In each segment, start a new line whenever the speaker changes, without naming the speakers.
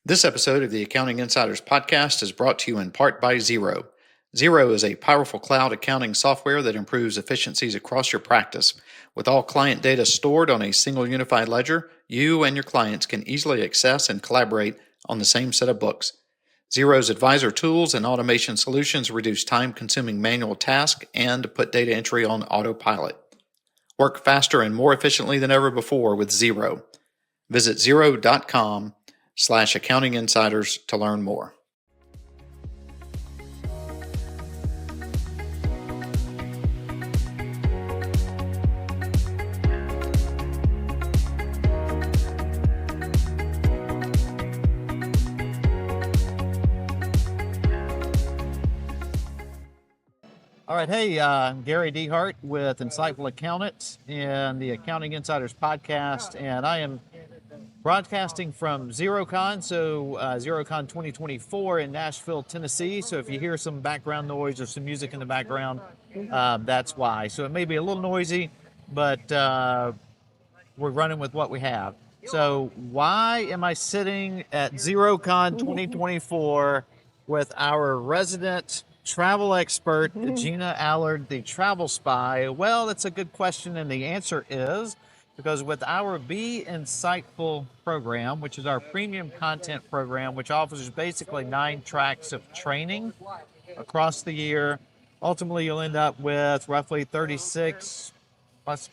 This episode of the Accounting Insiders podcast is brought to you in part by Xero. Xero is a powerful cloud accounting software that improves efficiencies across your practice. With all client data stored on a single unified ledger, you and your clients can easily access and collaborate on the same set of books. Xero's advisor tools and automation solutions reduce time-consuming manual tasks and put data entry on autopilot. Work faster and more efficiently than ever before with Xero. Visit xero.com/accounting insiders to learn more.
All right, hey, I'm Gary Dehart with Insightful Accountant and the Accounting Insiders podcast, and I am broadcasting from Xerocon, Xerocon 2024 in Nashville, Tennessee. So if you hear some background noise or some music in the background, that's why. So it may be a little noisy, but we're running with what we have. So why am I sitting at Xerocon 2024 with our resident travel expert, Gina Allard, the travel spy? Well, that's a good question, and the answer is because with our Be Insightful program, which is our premium content program, which offers basically 9 tracks of training across the year, ultimately you'll end up with roughly 36 plus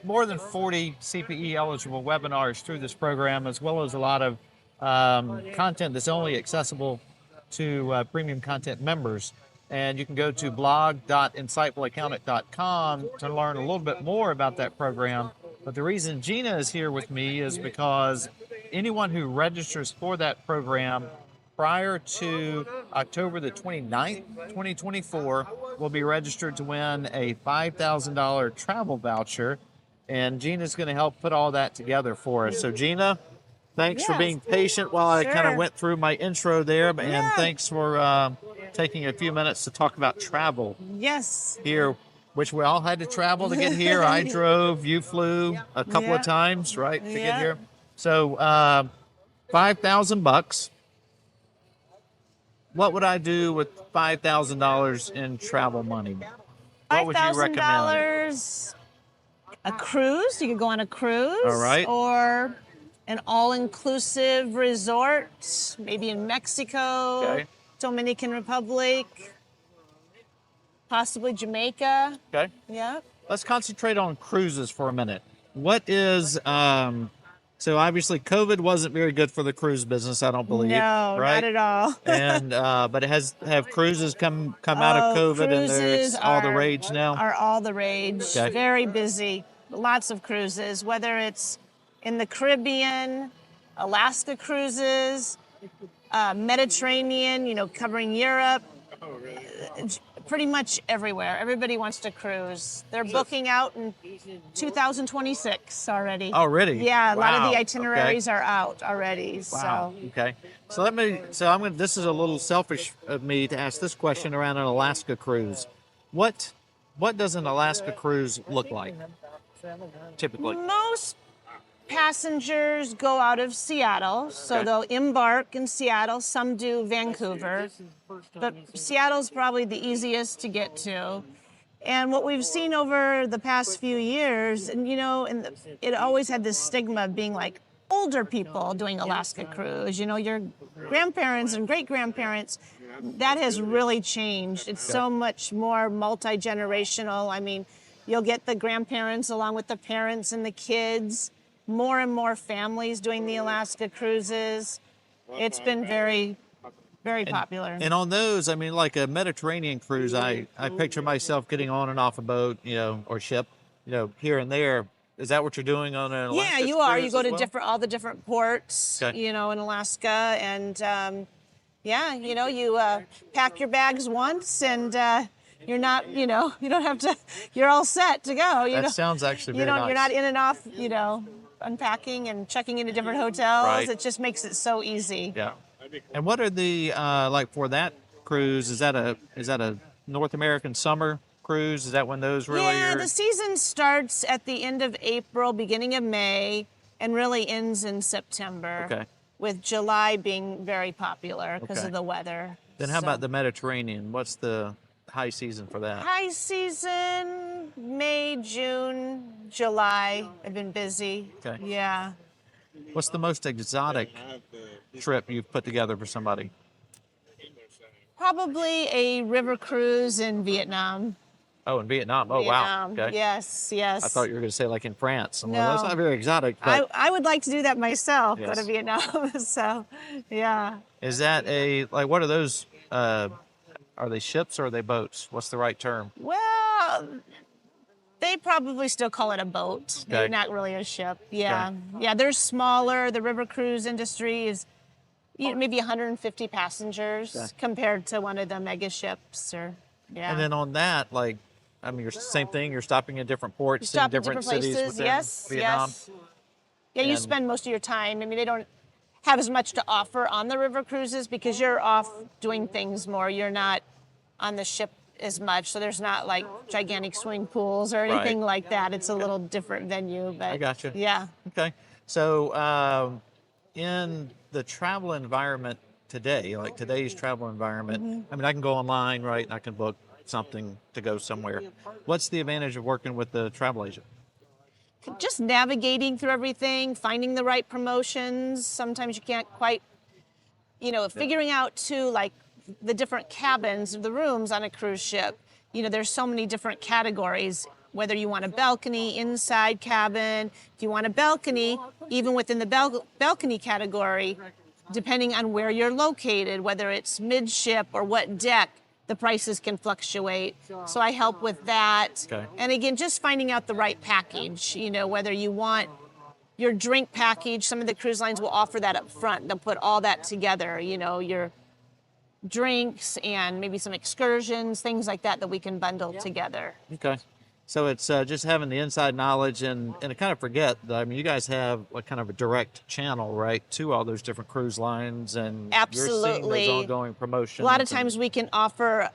more than 40 CPE eligible webinars through this program, as well as a lot of content that's only accessible to premium content members. And you can go to blog.insightfulaccountant.com to learn a little bit more about that program. But the reason Gina is here with me is because anyone who registers for that program prior to October the 29th, 2024 will be registered to win a $5,000 travel voucher. And Gina's going to help put all that together for us. So Gina, thanks for being patient while I kind of went through my intro there, and thanks for taking a few minutes to talk about travel.
Yes.
Here, which we all had to travel to get here. I drove, you flew a couple of times, right, to get here. So $5,000. What would I do with $5,000 in travel money? What would you recommend?
$5,000, a cruise. You could go on a cruise.
All right.
Or an all-inclusive resort, maybe in Mexico, Dominican Republic, possibly Jamaica.
Okay.
Yeah.
Let's concentrate on cruises for a minute. What is, so obviously COVID wasn't very good for the cruise business, I don't believe.
No,
right?
not at all.
And, but have cruises come out of COVID and there's all the rage now?
Are all the rage.
Okay.
Very busy. Lots of cruises, whether it's in the Caribbean, Alaska cruises, Mediterranean, covering Europe, pretty much everywhere. Everybody wants to cruise. They're booking out in 2026 already.
Already?
Yeah, a lot of the itineraries are out already.
Wow.
So.
Okay. So this is a little selfish of me to ask this question around an Alaska cruise. What does an Alaska cruise look like, typically?
Most passengers go out of Seattle, so they'll embark in Seattle. Some do Vancouver, but Seattle's probably the easiest to get to. And what we've seen over the past few years, and it always had this stigma of being like older people doing Alaska cruise. Your grandparents and great-grandparents, that has really changed. It's so much more multi-generational. I mean, you'll get the grandparents along with the parents and the kids. More and more families doing the Alaska cruises. It's been very, very popular.
And on those, I mean, like a Mediterranean cruise, I picture myself getting on and off a boat, or ship, here and there. Is that what you're doing on an Alaska cruise?
Yeah, you are. You go to
well?
all the different ports, in Alaska, and you pack your bags once, and you're not, you don't have to. You're all set to go.
That sounds actually very nice.
You're not in and off, unpacking and checking into different hotels.
Right.
It just makes it so easy.
Yeah. And what are the like for that cruise? Is that a North American summer cruise? Is that when those really
Yeah,
are?
the season starts at the end of April, beginning of May, and really ends in September.
Okay.
With July being very popular because
Okay.
of the weather.
Then how
So,
about the Mediterranean? What's the high season for that?
high season? May, June, July. I've been busy.
Okay.
Yeah.
What's the most exotic trip you've put together for somebody?
Probably a river cruise in Vietnam.
Oh, in Vietnam. Oh, wow.
Vietnam.
Okay.
Yes, yes.
I thought you were going to say like in France.
No.
Well, that's not very exotic, but
I would like to do that myself, go to
Yes.
Vietnam. So, yeah.
is that like, what are those? Are they ships or are they boats? What's the right term?
Well, they probably still call it a boat.
Okay.
Maybe not really a ship. Yeah. Yeah, they're smaller. The river cruise industry is maybe 150 passengers
Okay.
compared to one of the mega ships or yeah.
And then on that, like, I mean, you're same thing. You're stopping in different ports,
You stop
in different cities
places.
within
Yes,
Vietnam.
yes. Yeah, you
And-
spend most of your time. I mean, they don't have as much to offer on the river cruises because you're off doing things more. You're not on the ship as much, so there's not like gigantic swimming pools or anything
Right.
like that. It's a little different venue, but
I gotcha.
Yeah.
Okay. So, in the travel environment today, like today's travel environment,
Mm-hmm.
I mean, I can go online, right? And I can book something to go somewhere. What's the advantage of working with the travel agent?
Just navigating through everything, finding the right promotions. Sometimes you can't quite, figuring out too, like the different cabins of the rooms on a cruise ship. There's so many different categories, whether you want a balcony, inside cabin. If you want a balcony, even within the balcony category, depending on where you're located, whether it's midship or what deck, the prices can fluctuate. So I help with that.
Okay.
And again, just finding out the right package, whether you want your drink package. Some of the cruise lines will offer that up front. They'll put all that together, your drinks and maybe some excursions, things like that we can bundle together.
Okay. So it's just having the inside knowledge and I kind of forget that, I mean, you guys have like kind of a direct channel, right, to all those different cruise lines and you're seeing
Absolutely.
those ongoing promotions.
A lot of
and-
times we can offer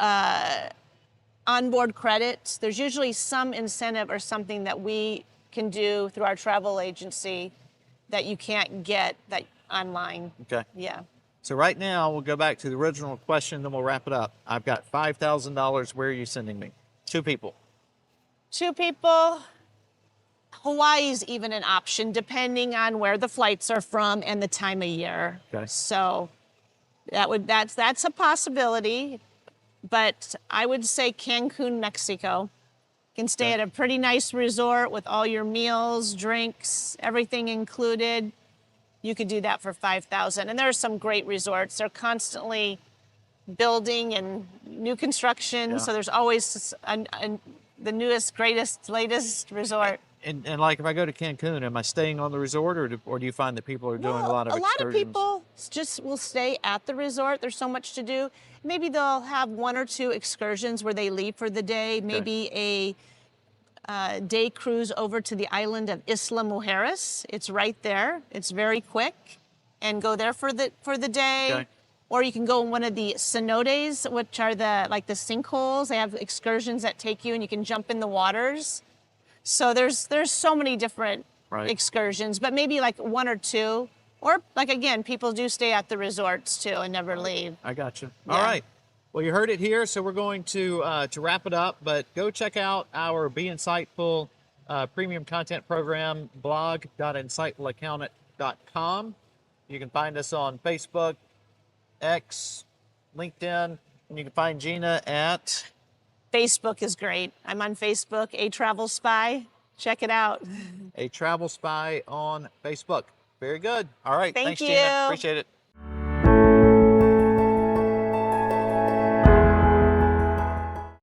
onboard credits. There's usually some incentive or something that we can do through our travel agency that you can't get that online.
Okay.
Yeah.
So right now, we'll go back to the original question, then we'll wrap it up. I've got $5,000. Where are you sending me? 2 people.
2 people. Hawaii's even an option depending on where the flights are from and the time of year.
Okay.
So that's a possibility. But I would say Cancun, Mexico. You can stay at a pretty nice resort with all your meals, drinks, everything included. You could do that for $5,000. And there are some great resorts. They're constantly building and new construction.
Yeah.
So there's always the newest, greatest, latest resort.
And like if I go to Cancun, am I staying on the resort or do you find that people are doing a lot of excursions?
A lot of people just will stay at the resort. There's so much to do. Maybe they'll have 1 or 2 excursions where they leave for the day. Maybe a day cruise over to the island of Isla Mujeres. It's right there. It's very quick, and go there for the day.
Okay.
Or you can go in one of the cenotes, which are the sinkholes. They have excursions that take you, and you can jump in the waters. So there's so many different
Right.
excursions, but maybe like 1 or 2. Or again, people do stay at the resorts too and never leave.
I got you.
Yeah.
All right. Well, you heard it here, so we're going to wrap it up. But go check out our Be Insightful premium content program, blog.insightfulaccountant.com. You can find us on Facebook, X, LinkedIn, and you can find Gina at
Facebook is great. I'm on Facebook, A Travel Spy. Check it out.
A Travel Spy on Facebook. Very good. All right.
Thank
Thanks,
you.
Gina. Appreciate it.